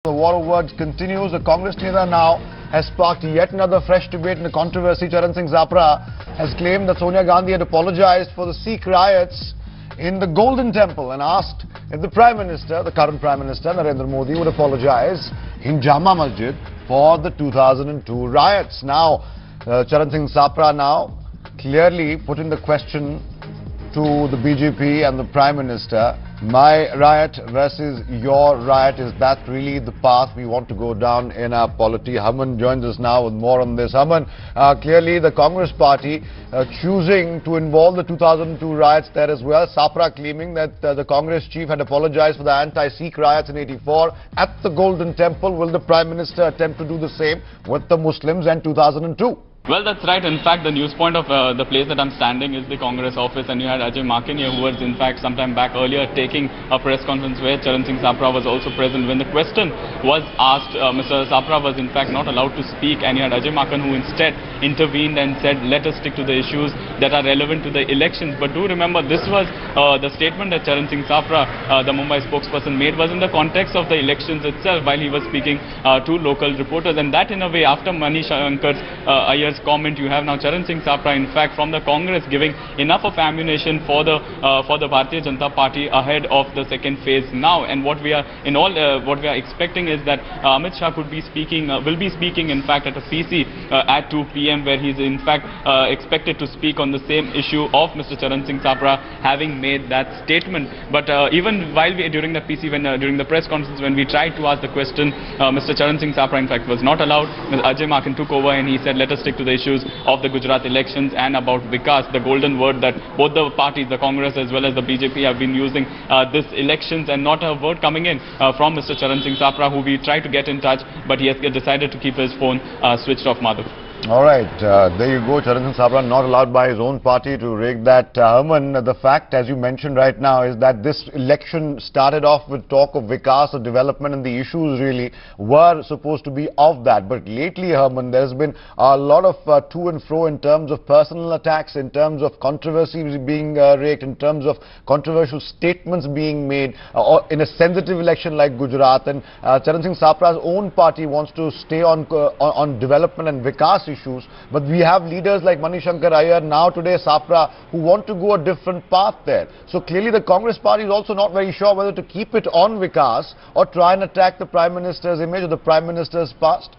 The war of words continues. The Congress leader now has sparked yet another fresh debate in the controversy. Charan Singh Sapra has claimed that Sonia Gandhi had apologized for the Sikh riots in the Golden Temple and asked if the Prime Minister, the current Prime Minister, Narendra Modi, would apologize in Jama Masjid for the 2002 riots. Now, Charan Singh Sapra now clearly putting the question to the BJP and the Prime Minister. My riot versus your riot, is that really the path we want to go down in our polity? Haman joins us now with more on this. Haman, clearly the Congress party choosing to involve the 2002 riots there as well. Sapra claiming that the Congress chief had apologized for the anti-Sikh riots in '84 at the Golden Temple. Will the Prime Minister attempt to do the same with the Muslims in 2002? Well, that's right. In fact, the news point of the place that I'm standing is the Congress office, and you had Ajay Maken here, who was in fact sometime back earlier taking a press conference where Charan Singh Sapra was also present. When the question was asked, Mr. Sapra was in fact not allowed to speak, and you had Ajay Maken who instead intervened and said, let us stick to the issues that are relevant to the elections. But do remember, this was the statement that Charan Singh Sapra, the Mumbai spokesperson, made was in the context of the elections itself while he was speaking to local reporters. And that in a way, after Manish Ankar's Ayer's comment, you have now Charan Singh Sapra in fact from the Congress giving enough of ammunition for the Bharatiya Janata Party ahead of the second phase now. And what we are what we are expecting is that Amit Shah could be speaking, will be speaking in fact at a PC at 2 p.m. where he's in fact expected to speak on the same issue of Mr. Charan Singh Sapra having made that statement. But even while during the PC, during the press conference, when we tried to ask the question, Mr. Charan Singh Sapra in fact was not allowed. Ajay Maken took over and he said, let us stick to the issues of the Gujarat elections and about Vikas, the golden word that both the parties, the Congress as well as the BJP, have been using this elections, and not a word coming in from Mr. Charan Singh Sapra, who we tried to get in touch, but he has decided to keep his phone switched off, Madhav. All right, there you go. Charan Singh Sapra not allowed by his own party to rig that. Herman, the fact, as you mentioned right now, is that this election started off with talk of Vikas, of development, and the issues really were supposed to be of that. But lately, Herman, there's been a lot of to and fro in terms of personal attacks, in terms of controversies being raked, in terms of controversial statements being made in a sensitive election like Gujarat. And Charan Singh Sapra's own party wants to stay on development and Vikas issues, but we have leaders like Manish Ayer, now today Sapra, who want to go a different path there. So clearly the Congress party is also not very sure whether to keep it on Vikas or try and attack the Prime Minister's image or the Prime Minister's past.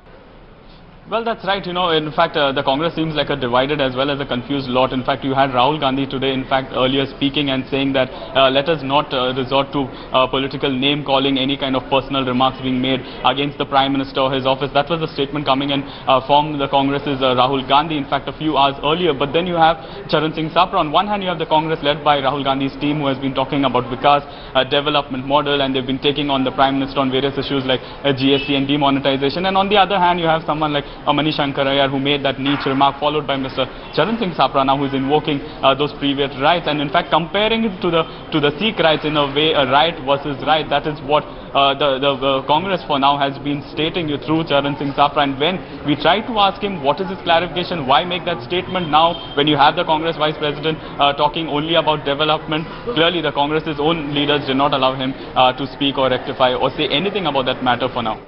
Well, that's right. You know, in fact, the Congress seems like a divided as well as a confused lot. In fact, you had Rahul Gandhi today, in fact, earlier speaking and saying that let us not resort to political name-calling, any kind of personal remarks being made against the Prime Minister or his office. That was the statement coming in from the Congress's Rahul Gandhi, in fact, a few hours earlier. But then you have Charan Singh Sapra. On one hand, you have the Congress led by Rahul Gandhi's team, who has been talking about Vikas development model, and they've been taking on the Prime Minister on various issues like GST and demonetization. And on the other hand, you have someone like Manish Ayer, who made that niche remark, followed by Mr. Charan Singh Sapra now, who is invoking those previous rights, and in fact comparing it to the Sikh rights in a way, a right versus right. That is what the Congress for now has been stating through Charan Singh Sapra. And when we tried to ask him what is his clarification, why make that statement now when you have the Congress Vice President talking only about development, clearly the Congress's own leaders did not allow him to speak or rectify or say anything about that matter for now.